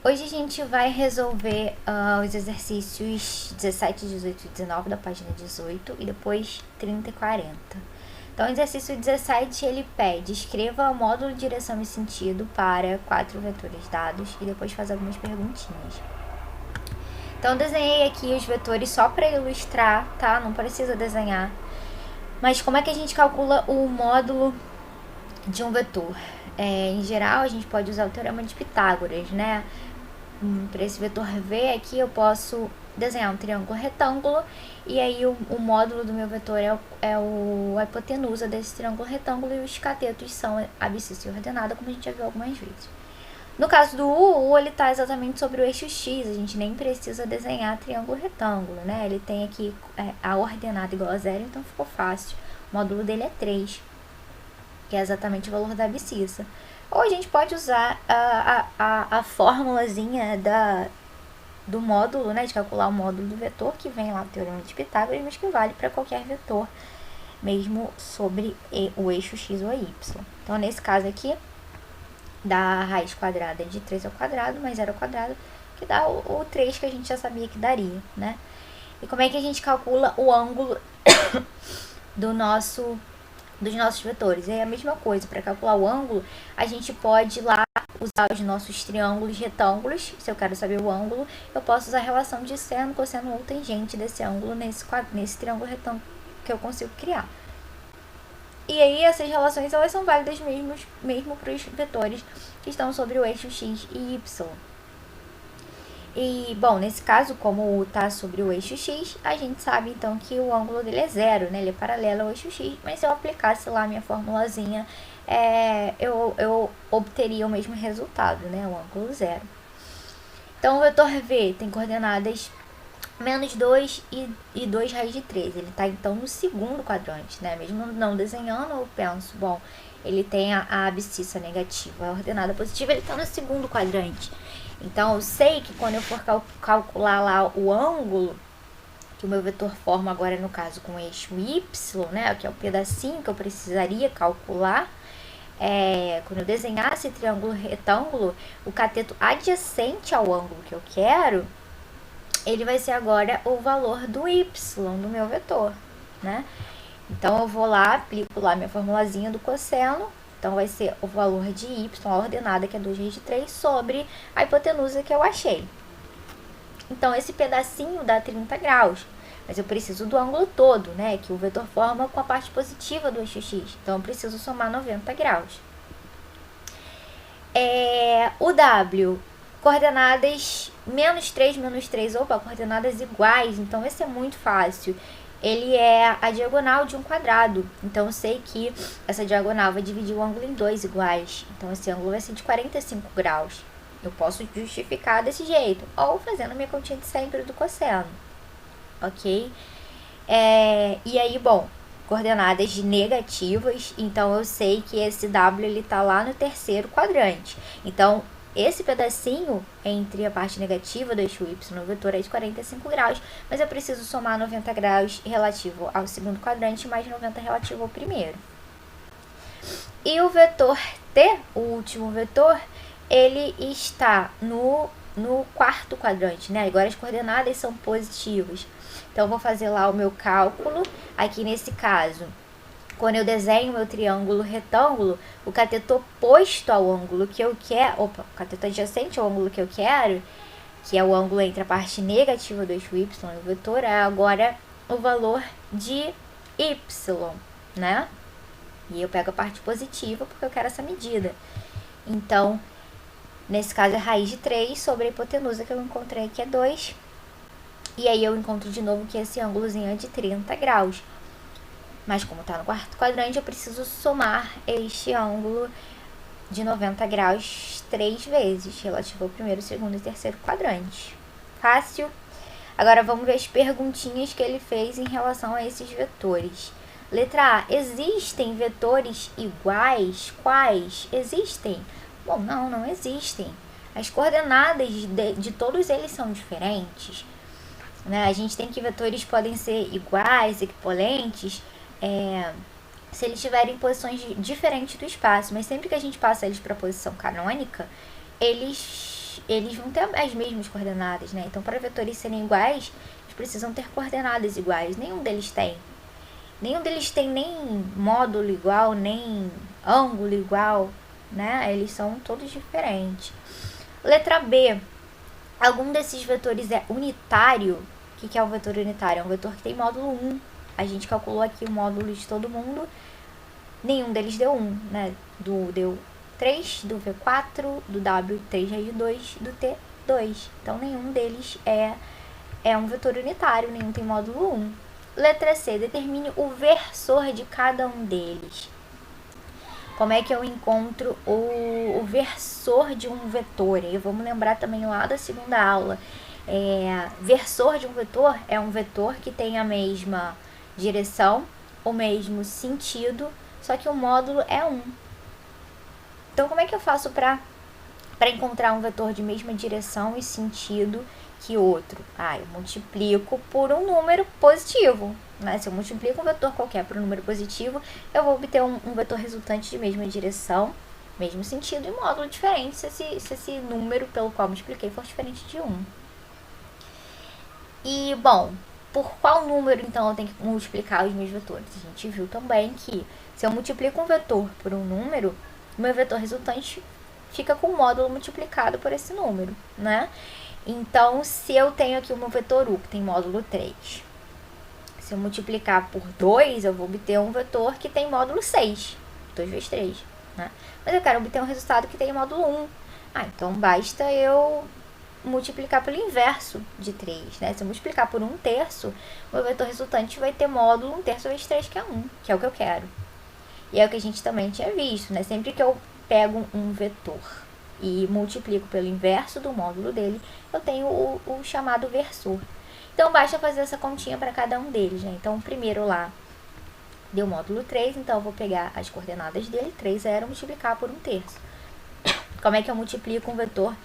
Hoje a gente vai resolver os exercícios 17, 18 e 19 da página 18 e depois 30 e 40. Então, o exercício 17 ele pede: escreva o módulo de direção e sentido para 4 vetores dados e depois faz algumas perguntinhas. Então, desenhei aqui os vetores só para ilustrar, tá? Não precisa desenhar. Mas como é que a gente calcula o módulo de um vetor? Em geral, a gente pode usar o teorema de Pitágoras, né? Para esse vetor V aqui eu posso desenhar um triângulo retângulo e aí o módulo do meu vetor a hipotenusa desse triângulo retângulo e os catetos são abscissa e ordenada, como a gente já viu algumas vezes. No caso do U, ele está exatamente sobre o eixo X, a gente nem precisa desenhar triângulo retângulo, né? Ele tem aqui a ordenada igual a zero, então ficou fácil. O módulo dele é 3, que é exatamente o valor da abscissa. Ou a gente pode usar a formulazinha do módulo, né, de calcular o módulo do vetor, que vem lá do teorema de Pitágoras, mas que vale para qualquer vetor, mesmo sobre o eixo x ou y. Então, nesse caso aqui, dá a raiz quadrada de 3 ao quadrado mais 0 ao quadrado, que dá o 3 que a gente já sabia que daria, né? E como é que a gente calcula o ângulo dos nossos vetores? É a mesma coisa. Para calcular o ângulo, a gente pode ir lá usar os nossos triângulos retângulos. Se eu quero saber o ângulo, eu posso usar a relação de seno, cosseno ou tangente desse ângulo nesse triângulo retângulo que eu consigo criar. E aí essas relações elas são válidas mesmo para os vetores que estão sobre o eixo x e y. E, bom, nesse caso, como está sobre o eixo x, a gente sabe então que o ângulo dele é zero, né? Ele é paralelo ao eixo x, mas se eu aplicasse lá a minha formulazinha, eu obteria o mesmo resultado, né? O ângulo zero. Então, o vetor V tem coordenadas menos 2 e 2 raiz de 3. Ele está então no segundo quadrante, né? Mesmo não desenhando, eu penso, bom, ele tem a abscissa negativa, a ordenada positiva, ele está no segundo quadrante. Então, eu sei que quando eu for calcular lá o ângulo que o meu vetor forma agora, no caso, com o eixo y, né, que é o pedacinho que eu precisaria calcular, quando eu desenhar esse triângulo retângulo, o cateto adjacente ao ângulo que eu quero, ele vai ser agora o valor do y do meu vetor, né? Então, eu vou lá, aplico lá minha formulazinha do cosseno. Então, vai ser o valor de y, a ordenada, que é 2 raiz de 3, sobre a hipotenusa que eu achei. Então, esse pedacinho dá 30 graus. Mas eu preciso do ângulo todo, né? Que o vetor forma com a parte positiva do eixo x. Então, eu preciso somar 90 graus. O W, coordenadas menos 3, opa, coordenadas iguais. Então, esse é muito fácil. Ele é a diagonal de um quadrado. Então, eu sei que essa diagonal vai dividir o ângulo em 2 iguais. Então, esse ângulo vai ser de 45 graus. Eu posso justificar desse jeito. Ou fazendo a minha continha de sempre do cosseno. Ok? E aí, bom, coordenadas negativas. Então, eu sei que esse W ele tá lá no terceiro quadrante. Então, esse pedacinho entre a parte negativa do eixo y no vetor é de 45 graus, mas eu preciso somar 90 graus relativo ao segundo quadrante mais 90 relativo ao primeiro. E o vetor T, o último vetor, ele está no quarto quadrante, né? Agora as coordenadas são positivas. Então, eu vou fazer lá o meu cálculo. Aqui nesse caso, quando eu desenho meu triângulo retângulo, o cateto oposto ao ângulo que eu quero, o cateto adjacente ao ângulo que eu quero, que é o ângulo entre a parte negativa do eixo y e o vetor, é agora o valor de y, né? E eu pego a parte positiva porque eu quero essa medida. Então, nesse caso é raiz de 3 sobre a hipotenusa que eu encontrei, que é 2. E aí eu encontro de novo que esse ângulozinho é de 30 graus. Mas como está no quarto quadrante, eu preciso somar este ângulo de 90 graus 3 vezes, relativo ao primeiro, segundo e terceiro quadrante. Fácil? Agora vamos ver as perguntinhas que ele fez em relação a esses vetores. Letra A. Existem vetores iguais? Quais? Existem? Bom, não existem. As coordenadas de todos eles são diferentes. Né? A gente tem que vetores podem ser iguais, equivalentes, se eles tiverem posições diferentes do espaço, mas sempre que a gente passa eles para a posição canônica, eles eles vão ter as mesmas coordenadas, né? Então, para vetores serem iguais, eles precisam ter coordenadas iguais. Nenhum deles tem. Nenhum deles tem nem módulo igual, nem ângulo igual, né? Eles são todos diferentes. Letra B. Algum desses vetores é unitário? O que é um vetor unitário? É um vetor que tem módulo 1. A gente calculou aqui o módulo de todo mundo. Nenhum deles deu 1, né? Deu 3, do V4, do W, 3 raiz de 2, do T, 2. Então, nenhum deles é um vetor unitário, nenhum tem módulo 1. Letra C. Determine o versor de cada um deles. Como é que eu encontro o versor de um vetor? E vamos lembrar também lá da segunda aula. Versor de um vetor é um vetor que tem a mesma direção, o mesmo sentido, só que o módulo é 1. Então, como é que eu faço para encontrar um vetor de mesma direção e sentido que outro? Eu multiplico por um número positivo, né? Se eu multiplico um vetor qualquer por um número positivo, eu vou obter um vetor resultante de mesma direção, mesmo sentido e módulo diferente, se esse número pelo qual multipliquei for diferente de 1. E, bom, por qual número, então, eu tenho que multiplicar os meus vetores? A gente viu também que se eu multiplico um vetor por um número, o meu vetor resultante fica com o módulo multiplicado por esse número, né? Então, se eu tenho aqui o meu vetor U, que tem módulo 3, se eu multiplicar por 2, eu vou obter um vetor que tem módulo 6, 2 vezes 3, né? Mas eu quero obter um resultado que tem módulo 1. Então basta eu multiplicar pelo inverso de 3, né? Se eu multiplicar por 1/3, o meu vetor resultante vai ter módulo 1/3 vezes 3, que é 1, que é o que eu quero. E é o que a gente também tinha visto, né? Sempre que eu pego um vetor e multiplico pelo inverso do módulo dele, eu tenho o chamado versor. Então, basta fazer essa continha para cada um deles, né? Então, o primeiro lá deu módulo 3, então eu vou pegar as coordenadas dele, 3 era multiplicar por 1/3. Como é que eu multiplico um vetor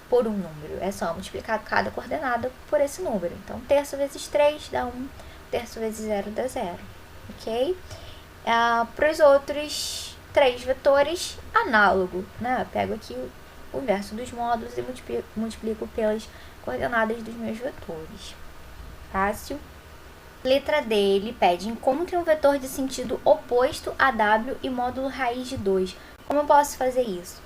por um número? É só multiplicar cada coordenada por esse número. Então, 1/3 vezes 3 dá 1, 1/3 vezes 0 dá 0, ok? Para os outros 3 vetores, análogo, né? Eu pego aqui o inverso dos módulos e multiplico pelas coordenadas dos meus vetores. Fácil. Letra D, ele pede: encontre um vetor de sentido oposto a W e módulo raiz de 2. Como eu posso fazer isso?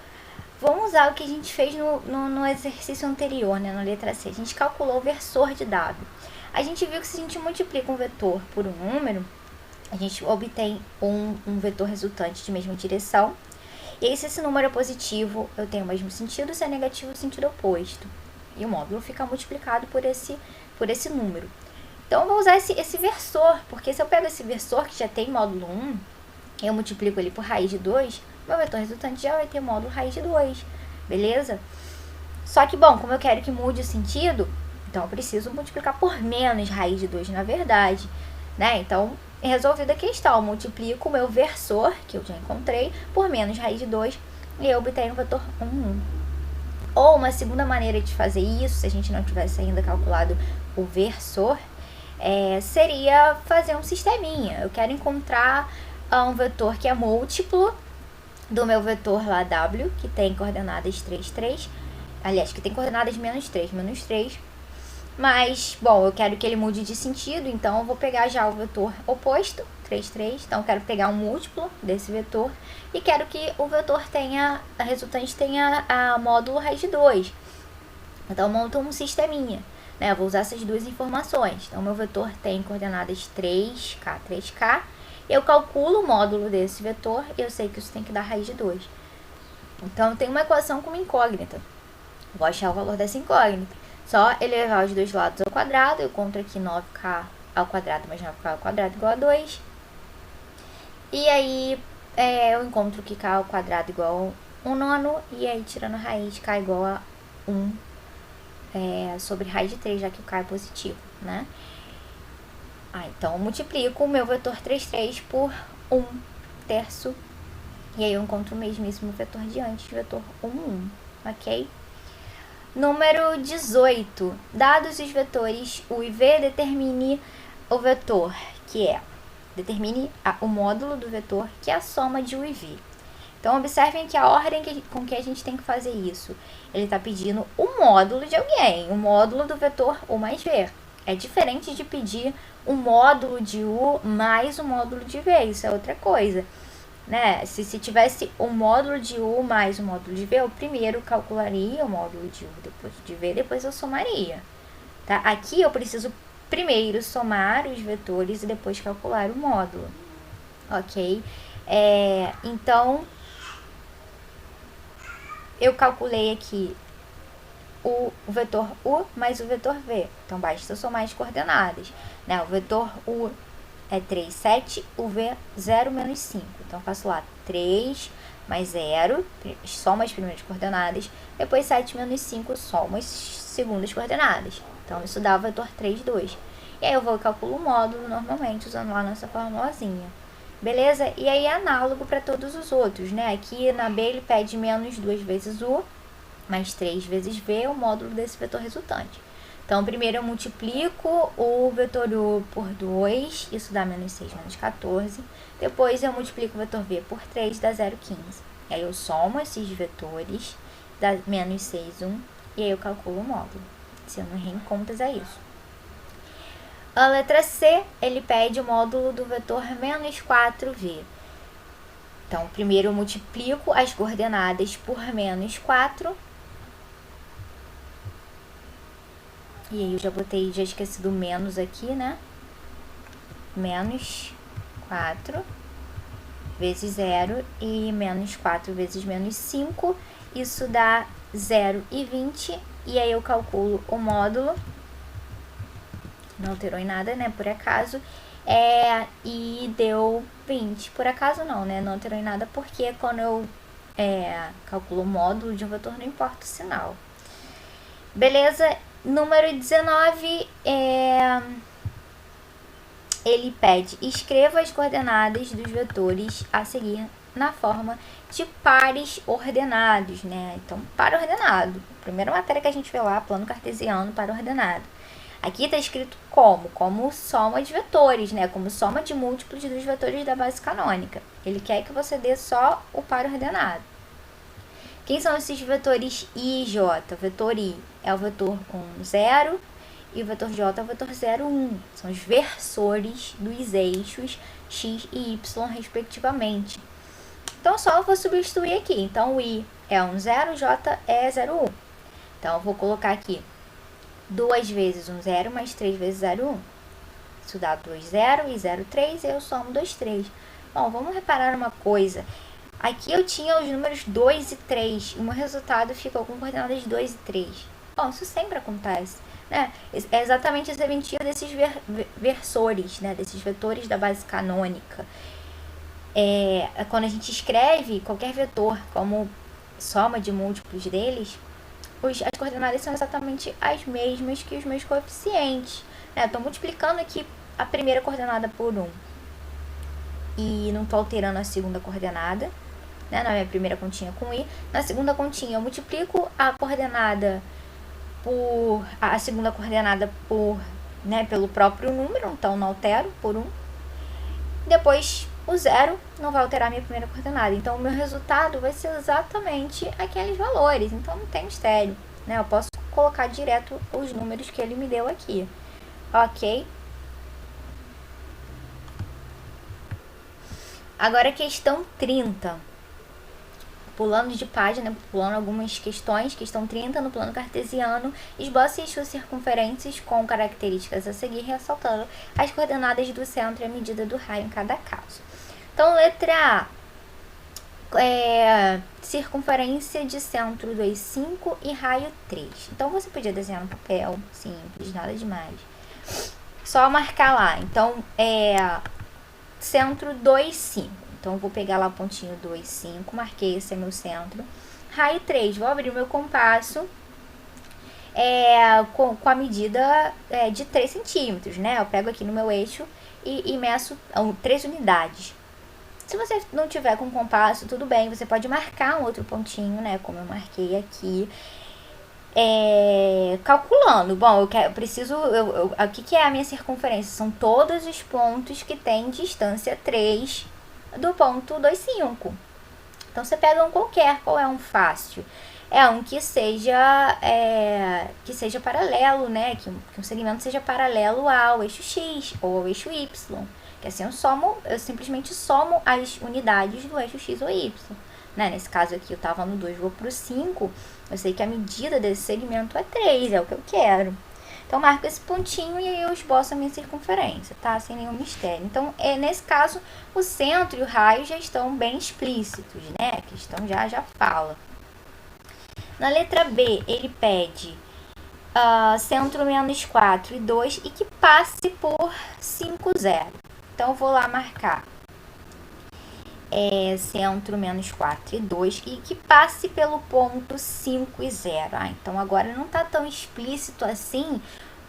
Vamos usar o que a gente fez no exercício anterior, né? Na letra C. A gente calculou o versor de W. A gente viu que se a gente multiplica um vetor por um número, a gente obtém um vetor resultante de mesma direção. E aí, se esse número é positivo, eu tenho o mesmo sentido, se é negativo, o sentido oposto. E o módulo fica multiplicado por esse número. Então, eu vou usar esse versor, porque se eu pego esse versor que já tem módulo 1, eu multiplico ele por raiz de 2, meu vetor resultante já vai ter módulo raiz de 2, beleza? Só que, bom, como eu quero que mude o sentido, então eu preciso multiplicar por menos raiz de 2, na verdade, né? Então, resolvida a questão, eu multiplico o meu versor, que eu já encontrei, por menos raiz de 2, e eu obtenho o vetor 1, 1. Ou uma segunda maneira de fazer isso, se a gente não tivesse ainda calculado o versor, seria fazer um sisteminha. Eu quero encontrar um vetor que é múltiplo do meu vetor lá W, que tem coordenadas 3, 3. Aliás, que tem coordenadas menos 3, menos 3. Mas, bom, eu quero que ele mude de sentido, então eu vou pegar já o vetor oposto, 3, 3. Então, eu quero pegar um múltiplo desse vetor e quero que o vetor a resultante tenha a módulo raiz de 2. Então, eu monto um sisteminha, né? Eu vou usar essas duas informações. Então, meu vetor tem coordenadas 3K, 3K. Eu calculo o módulo desse vetor e eu sei que isso tem que dar raiz de 2. Então, eu tenho uma equação com uma incógnita. Vou achar o valor dessa incógnita. Só elevar os dois lados ao quadrado. Eu encontro aqui 9K ao quadrado mais 9K ao quadrado igual a 2. E aí, eu encontro que K ao quadrado igual a 1 nono. E aí, tirando a raiz, K igual a 1 sobre raiz de 3, já que o K é positivo, né? Então, eu multiplico o meu vetor 3, 3 por 1/3. E aí, eu encontro o mesmíssimo vetor de antes, vetor 1, 1, ok? Número 18. Dados os vetores U e V, determine o vetor, determine o módulo do vetor, que é a soma de U e V. Então, observem que a ordem com que a gente tem que fazer isso. Ele está pedindo o módulo de alguém, o módulo do vetor U mais V. É diferente de pedir o módulo de U mais o módulo de V, isso é outra coisa. Né? Se tivesse o módulo de U mais o módulo de V, eu primeiro calcularia o módulo de U, depois de V, depois eu somaria. Tá? Aqui eu preciso primeiro somar os vetores e depois calcular o módulo. Ok? Então, eu calculei aqui o vetor U mais o vetor V. Então, basta somar as coordenadas. Né? O vetor U é 3, 7, o V 0, menos 5. Então, eu faço lá 3 mais 0, soma as primeiras coordenadas. Depois, 7 menos 5, soma as segundas coordenadas. Então, isso dá o vetor 3, 2. E aí, eu vou e calculo o módulo normalmente, usando lá nossa formulazinha. Beleza? E aí, é análogo para todos os outros, né? Aqui na B, ele pede menos 2 vezes U, mais 3 vezes V, o módulo desse vetor resultante. Então, primeiro eu multiplico o vetor U por 2, isso dá menos 6, menos 14. Depois eu multiplico o vetor V por 3, dá 0,15. E aí eu somo esses vetores, dá menos 6, 1, e aí eu calculo o módulo. Se eu não errei em contas, é isso. A letra C, ele pede o módulo do vetor menos 4V. Então, primeiro eu multiplico as coordenadas por menos 4. E aí eu já esqueci do menos aqui, né? Menos 4 vezes 0 e menos 4 vezes menos 5. Isso dá 0,20. E aí eu calculo o módulo. Não alterou em nada, né? Por acaso. E deu 20. Por acaso não, né? Não alterou em nada porque quando eu calculo o módulo de um vetor, não importa o sinal. Beleza? Número 19, ele pede, escreva as coordenadas dos vetores a seguir na forma de pares ordenados, né? Então, par ordenado. Primeira matéria que a gente vê lá, plano cartesiano, par ordenado. Aqui está escrito como soma de vetores, né? Como soma de múltiplos dos vetores da base canônica. Ele quer que você dê só o par ordenado. Quem são esses vetores I e J? O vetor I é o vetor 1, 0 e o vetor J é o vetor 0, 1. São os versores dos eixos X e Y, respectivamente. Então, só eu vou substituir aqui. Então, o I é 1, 0, J é 0, 1. Então, eu vou colocar aqui 2 vezes 1, 0, mais 3 vezes 0, 1. Isso dá 2, 0 e 0, 3, e eu somo 2, 3. Bom, vamos reparar uma coisa. Aqui eu tinha os números 2 e 3, e o meu resultado ficou com coordenadas 2 e 3. Bom, isso sempre acontece, né? É exatamente esse evento desses versores, né? Desses vetores da base canônica. Quando a gente escreve qualquer vetor como soma de múltiplos deles, as coordenadas são exatamente as mesmas que os meus coeficientes. Né? Estou multiplicando aqui a primeira coordenada por 1 e não estou alterando a segunda coordenada. Né, na minha primeira continha com I. Na segunda continha eu multiplico a coordenada por a segunda coordenada pelo próprio número, então não altero por 1. Depois o 0 não vai alterar a minha primeira coordenada. Então o meu resultado vai ser exatamente aqueles valores. Então não tem mistério, né? Eu posso colocar direto os números que ele me deu aqui. OK? Agora questão 30. Pulando de página, pulando algumas questões. Questão 30, no plano cartesiano, esboce as suas circunferências com características a seguir, ressaltando as coordenadas do centro e a medida do raio em cada caso. Então, letra A, circunferência de centro 2, 5 e raio 3. Então, você podia desenhar no papel, simples, nada demais. Só marcar lá. Então, centro 2, 5. Então, eu vou pegar lá o pontinho 2, 5, marquei, esse é meu centro. Raio 3, vou abrir o meu compasso com a medida de 3 centímetros, né? Eu pego aqui no meu eixo e meço 3 unidades. Se você não tiver com compasso, tudo bem, você pode marcar um outro pontinho, né? Como eu marquei aqui. Calculando. Bom, eu preciso... o que é a minha circunferência? São todos os pontos que têm distância 3 do ponto 2, 5. Então, você pega um qualquer. Qual é um fácil? É um que seja paralelo, né? Que um segmento seja paralelo ao eixo X ou ao eixo Y. Que assim eu simplesmente somo as unidades do eixo X ou Y. Né? Nesse caso aqui eu estava no 2, vou para o 5. Eu sei que a medida desse segmento é 3, é o que eu quero. Então, eu marco esse pontinho e aí eu esboço a minha circunferência, tá? Sem nenhum mistério. Então, nesse caso, o centro e o raio já estão bem explícitos, né? A questão já fala. Na letra B, ele pede centro menos 4 e 2 e que passe por 5, 0. Então, eu vou lá marcar centro menos 4 e 2 e que passe pelo ponto 5 e 0. Então agora não está tão explícito assim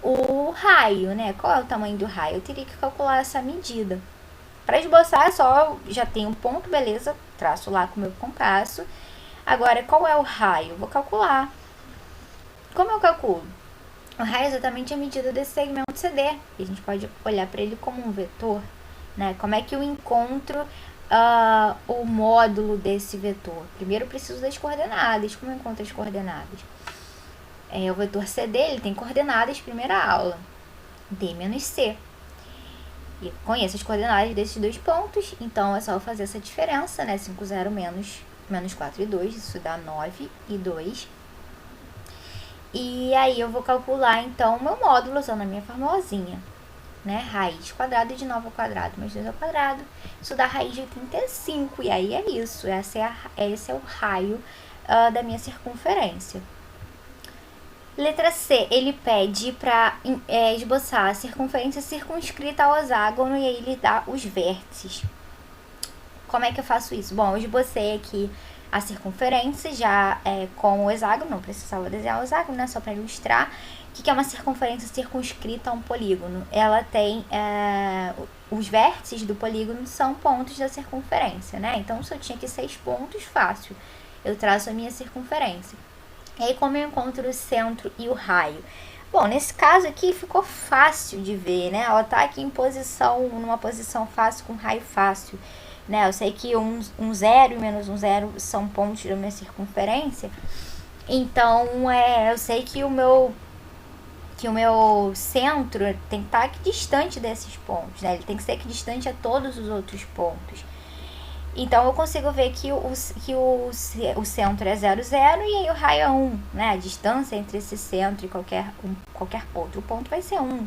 o raio, né? Qual é o tamanho do raio? Eu teria que calcular essa medida. Para esboçar, já tenho um ponto, beleza, traço lá com o meu compasso. Agora, qual é o raio? Vou calcular. Como eu calculo? O raio é exatamente a medida desse segmento CD. E a gente pode olhar para ele como um vetor, né? Como é que eu encontro o módulo desse vetor? Primeiro eu preciso das coordenadas. Como eu encontro as coordenadas? O vetor CD, ele tem coordenadas, primeira aula, D menos C. E conheço as coordenadas desses dois pontos, então é só eu fazer essa diferença, né? 5, 0 menos 4 e 2, isso dá 9 e 2. E aí eu vou calcular, então, o meu módulo usando a minha formulazinha, né? Raiz quadrada de 9 ao quadrado mais 2 ao quadrado. Isso dá raiz de 35. E aí é isso. Esse é o raio da minha circunferência. Letra C, ele pede para esboçar a circunferência circunscrita ao hexágono e aí ele dá os vértices. Como é que eu faço isso? Bom, eu esbocei aqui a circunferência já com o hexágono, não precisava desenhar o hexágono, né? Só para ilustrar. O que é uma circunferência circunscrita a um polígono? Ela tem os vértices do polígono são pontos da circunferência, né? Então, se eu tinha aqui 6 pontos, fácil. Eu traço a minha circunferência. E aí, como eu encontro o centro e o raio? Bom, nesse caso aqui ficou fácil de ver, né? Ela tá aqui numa posição fácil com raio fácil, né? Eu sei que um 0 e menos um 0 são pontos da minha circunferência. Então, eu sei que o meu centro tem que estar distante desses pontos, né? Ele tem que ser distante a todos os outros pontos. Então, eu consigo ver que o centro é 0, 0 e aí o raio é 1, né? A distância entre esse centro e qualquer ponto. O ponto vai ser 1.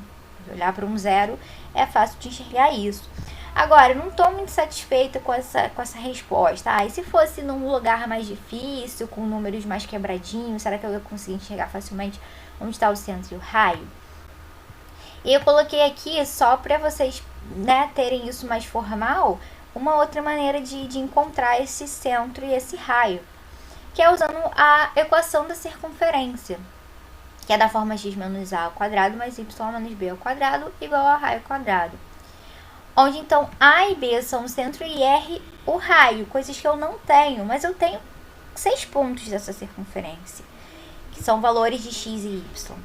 Olhar para um 0 é fácil de enxergar isso. Agora, eu não estou muito satisfeita com essa resposta. E se fosse num lugar mais difícil, com números mais quebradinhos, será que eu ia conseguir enxergar facilmente onde está o centro e o raio? E eu coloquei aqui, só para vocês, né, terem isso mais formal, uma outra maneira de encontrar esse centro e esse raio, que é usando a equação da circunferência, que é da forma x menos a ao quadrado mais y menos b ao quadrado igual a raio ao quadrado. Onde, então, A e B são o centro e R o raio, coisas que eu não tenho, mas eu tenho 6 pontos dessa circunferência, que são valores de x e y.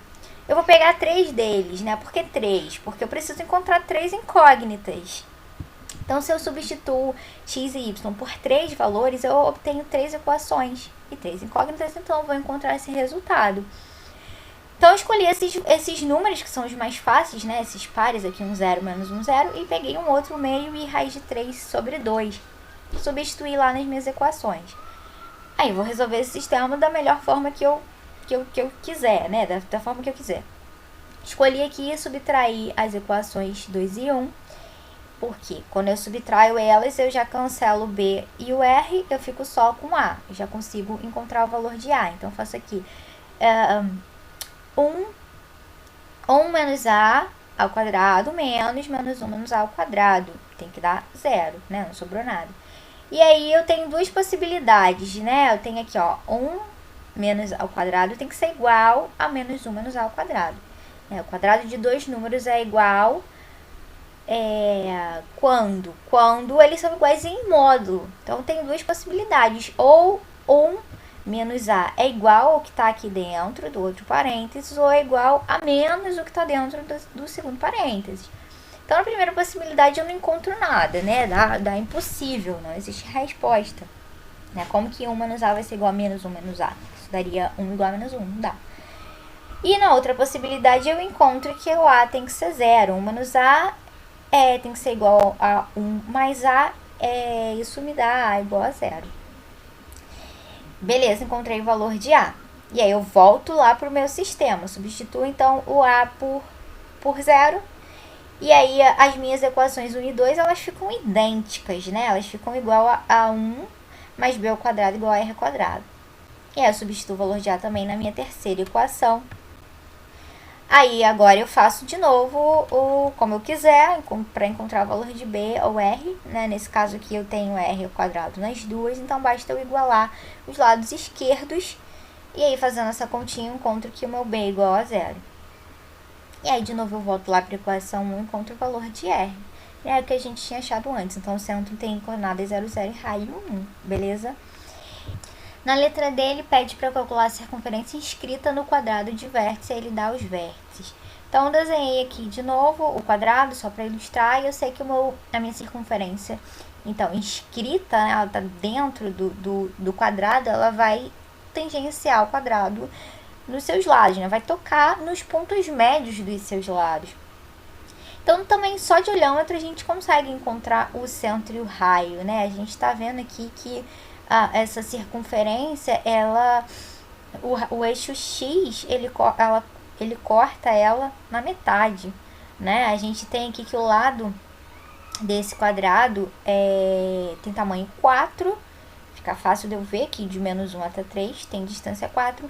Eu vou pegar 3 deles, né? Por que 3? Porque eu preciso encontrar 3 incógnitas. Então, se eu substituo x e y por 3 valores, eu obtenho 3 equações e 3 incógnitas, então eu vou encontrar esse resultado. Então, eu escolhi esses números que são os mais fáceis, né? Esses pares aqui, um 0 menos um 0, e peguei um outro meio e raiz de 3 sobre 2. Substituí lá nas minhas equações. Aí, eu vou resolver esse sistema da melhor forma que eu quiser, né? Da forma que eu quiser. Escolhi aqui subtrair as equações 2 e 1, porque quando eu subtraio elas, eu já cancelo o B e o R, eu fico só com A. Eu já consigo encontrar o valor de A. Então, eu faço aqui 1 menos A ao quadrado menos 1 menos A ao quadrado. Tem que dar 0, né? Não sobrou nada. E aí, eu tenho duas possibilidades, né? Eu tenho aqui, 1 menos ao quadrado tem que ser igual a menos 1 menos A ao quadrado. O quadrado de dois números é igual quando? Quando eles são iguais em módulo. Então, tem duas possibilidades. Ou 1 menos A é igual ao que está aqui dentro do outro parênteses, ou é igual a menos o que está dentro do segundo parênteses. Então, na primeira possibilidade, eu não encontro nada, né? Dá impossível, não existe resposta. né? Como que 1 menos A vai ser igual a menos 1 menos A? Isso daria 1 igual a menos 1, não dá. E na outra possibilidade eu encontro que o A tem que ser 0. 1 menos A tem que ser igual a 1 mais A. Isso me dá A igual a 0. Beleza, encontrei o valor de A. E aí eu volto lá para o meu sistema. Substituo então o A por 0. E aí as minhas equações 1 e 2, elas ficam idênticas, né? Elas ficam igual a 1 mais B ao quadrado igual a R ao quadrado. E aí eu substituo o valor de A também na minha terceira equação. Aí agora eu faço de novo como eu quiser, para encontrar o valor de B ou R, né? Nesse caso aqui eu tenho R ao quadrado nas duas, então basta eu igualar os lados esquerdos. E aí fazendo essa continha eu encontro que o meu B é igual a 0. E aí de novo eu volto lá para a equação 1 e encontro o valor de R. É o que a gente tinha achado antes, então o centro tem coordenadas 0, 0 e raio 1, beleza? Na letra D, ele pede para calcular a circunferência inscrita no quadrado de vértice, ele dá os vértices. Então, eu desenhei aqui de novo o quadrado, só para ilustrar, e eu sei que a minha circunferência, então, inscrita, né, ela está dentro do quadrado, ela vai tangenciar o quadrado nos seus lados, né, vai tocar nos pontos médios dos seus lados. Então, também só de olhômetro a gente consegue encontrar o centro e o raio, né? A gente está vendo aqui que essa circunferência, o eixo X, ele corta ela na metade, né? A gente tem aqui que o lado desse quadrado tem tamanho 4, fica fácil de eu ver aqui, de menos 1 até 3, tem distância 4.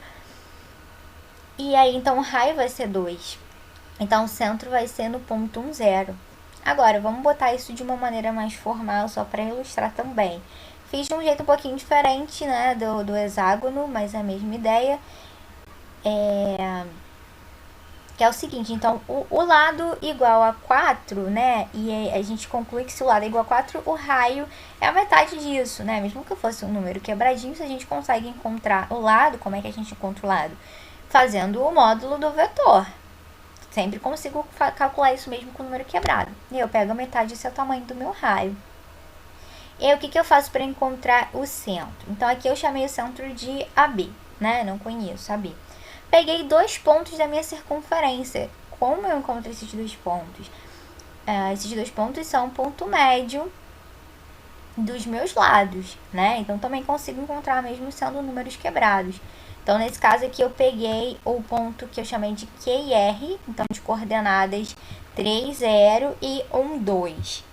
E aí, então, o raio vai ser 2. Então, o centro vai ser no ponto 1, 0. Agora, vamos botar isso de uma maneira mais formal, só para ilustrar também. Fiz de um jeito um pouquinho diferente, né, do hexágono, mas a mesma ideia. Que é o seguinte, então, o lado igual a 4, né, e a gente conclui que se o lado é igual a 4, o raio é a metade disso, né, mesmo que fosse um número quebradinho, se a gente consegue encontrar o lado, como é que a gente encontra o lado? Fazendo o módulo do vetor. Sempre consigo calcular isso mesmo com o número quebrado. E eu pego a metade, esse é o tamanho do meu raio. E aí, o que eu faço para encontrar o centro? Então, aqui eu chamei o centro de AB, né? Não conheço AB. Peguei 2 pontos da minha circunferência. Como eu encontro esses 2 pontos? Esses 2 pontos são o ponto médio dos meus lados, né? Então, também consigo encontrar mesmo sendo números quebrados. Então, nesse caso aqui, eu peguei o ponto que eu chamei de Q e R, então, de coordenadas 3, 0 e 1, 2.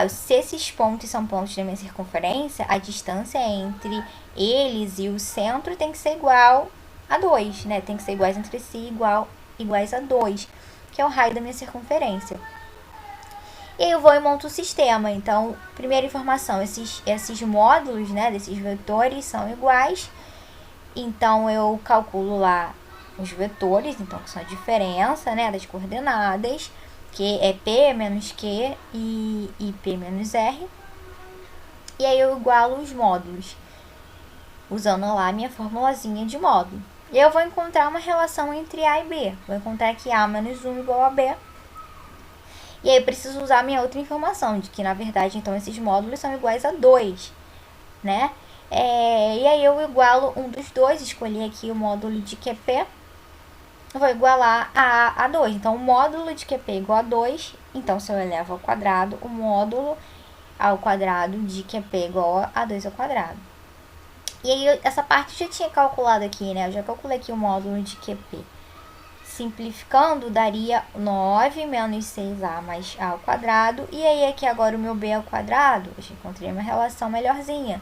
Se esses pontos são pontos da minha circunferência, a distância entre eles e o centro tem que ser igual a 2, né? Tem que ser iguais entre si, iguais a 2, que é o raio da minha circunferência. E aí eu vou e monto o sistema. Então, primeira informação, esses módulos, né, desses vetores são iguais. Então, eu calculo lá os vetores, então, que são a diferença, né, das coordenadas, que é P menos Q e P menos R. E aí eu igualo os módulos, usando lá a minha formulazinha de módulo. E eu vou encontrar uma relação entre A e B. Vou encontrar que A menos 1 igual a B. E aí eu preciso usar a minha outra informação, de que, na verdade, então, esses módulos são iguais a 2, né? E aí eu igualo um dos dois, escolhi aqui o módulo de QP, eu vou igualar a 2. Então, o módulo de QP é igual a 2, então se eu elevo ao quadrado, o módulo ao quadrado de QP é igual a 2 ao quadrado. E aí, essa parte eu já tinha calculado aqui, né? Eu já calculei aqui o módulo de QP. Simplificando, daria 9 menos 6A mais A ao quadrado. E aí, aqui agora o meu B ao quadrado, eu já encontrei uma relação melhorzinha.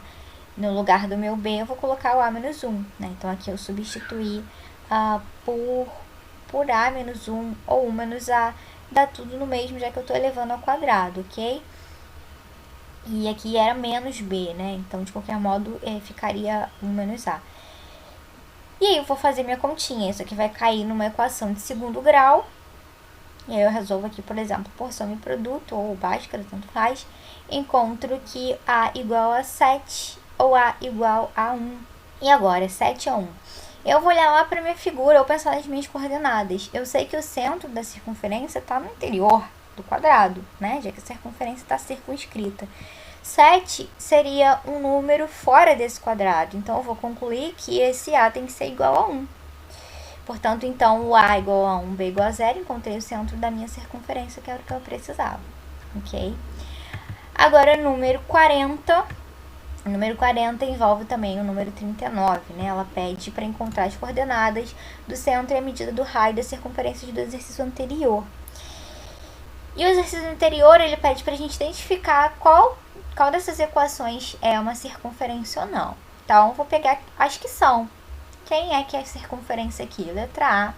No lugar do meu B, eu vou colocar o A menos 1, né? Então, aqui eu substituí por A menos 1 ou 1 menos A. Dá tudo no mesmo, já que eu estou elevando ao quadrado, ok? E aqui era menos B, né? Então, de qualquer modo, ficaria 1 menos A. E aí, eu vou fazer minha continha. Isso aqui vai cair numa equação de segundo grau. E aí, eu resolvo aqui, por exemplo, por soma e produto, ou Bhaskara, tanto faz. Encontro que A igual a 7 ou A igual a 1. E agora, 7 a 1. Eu vou olhar lá para minha figura ou pensar nas minhas coordenadas. Eu sei que o centro da circunferência está no interior do quadrado, né? Já que a circunferência está circunscrita. 7 seria um número fora desse quadrado. Então, eu vou concluir que esse A tem que ser igual a 1. Portanto, então, o A igual a 1, B igual a 0, encontrei o centro da minha circunferência, que era o que eu precisava. Ok? Agora, número 40. O número 40 envolve também o número 39, né? Ela pede para encontrar as coordenadas do centro e a medida do raio da circunferência do exercício anterior. E o exercício anterior, ele pede para a gente identificar qual dessas equações é uma circunferência ou não. Então, vou pegar as que são. Quem é que é a circunferência aqui? Letra A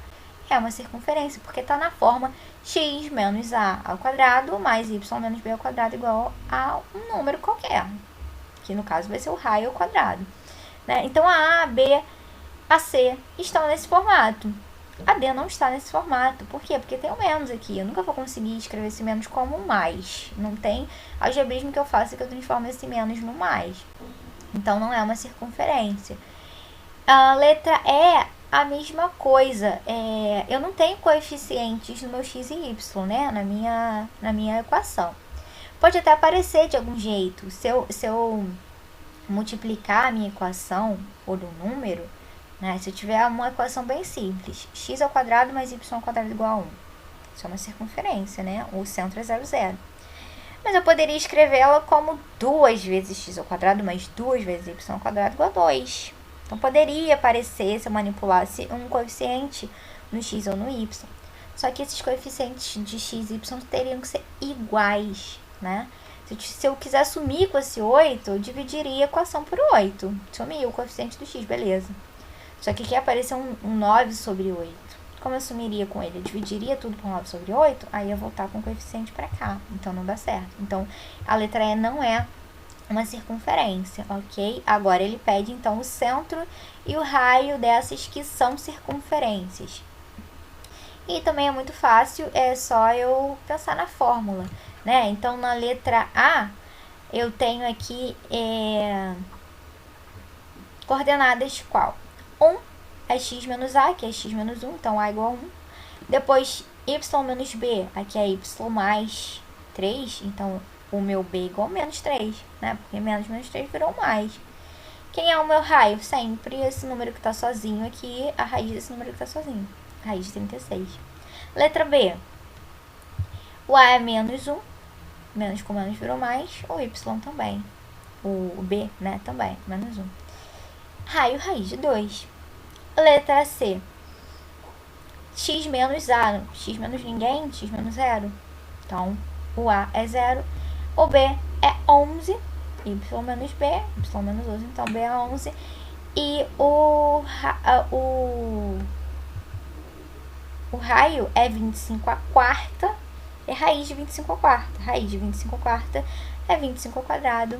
é uma circunferência, porque está na forma x menos a ao quadrado mais y menos b ao quadrado igual a um número qualquer, que no caso vai ser o raio ao quadrado. Né? Então, a B, a C estão nesse formato. A D não está nesse formato. Por quê? Porque tem o menos aqui. Eu nunca vou conseguir escrever esse menos como um mais. Não tem algebrismo que eu faça que eu transformo esse menos no mais. Então, não é uma circunferência. A letra E, a mesma coisa. Eu não tenho coeficientes no meu x e y, né? Na minha equação. Pode até aparecer de algum jeito. Se eu multiplicar a minha equação por um número, né? Se eu tiver uma equação bem simples, x ao quadrado mais y ao quadrado igual a 1. Isso é uma circunferência, né? O centro é 0, 0. Mas eu poderia escrevê-la como 2 vezes x ao quadrado mais 2 vezes y ao quadrado igual a 2. Então, poderia aparecer, se eu manipulasse, um coeficiente no x ou no y. Só que esses coeficientes de x e y teriam que ser iguais, né? Se eu quiser sumir com esse 8, eu dividiria a equação por 8. Sumir o coeficiente do x, beleza. Só que aqui apareceu um 9 sobre 8. Como eu sumiria com ele? Eu dividiria tudo por 9 sobre 8, aí eu vou voltar com o coeficiente para cá. Então, não dá certo. Então, a letra E não é uma circunferência, ok? Agora, ele pede, então, o centro e o raio dessas que são circunferências. E também é muito fácil, é só eu pensar na fórmula, né? Então, na letra A, eu tenho aqui coordenadas qual? 1 é x menos a, que é x menos 1, então a igual a 1. Depois, y menos b, aqui é y mais 3, então o meu b igual a menos 3, né? Porque menos 3 virou mais. Quem é o meu raio? Sempre esse número que está sozinho aqui, a raiz desse número que está sozinho. Raiz de 36. Letra B. O A é menos 1. Menos com menos virou mais. O Y também. O B, né? Também. Menos 1. Raio, raiz de 2. Letra C. X menos A. X menos ninguém. X menos 0. Então, o A é 0. O B é 11. Y menos B. Y menos 11. Então, B é 11. E o raio é 25 a quarta. É raiz de 25 a quarta. Raiz de 25 a quarta é 25 ao quadrado.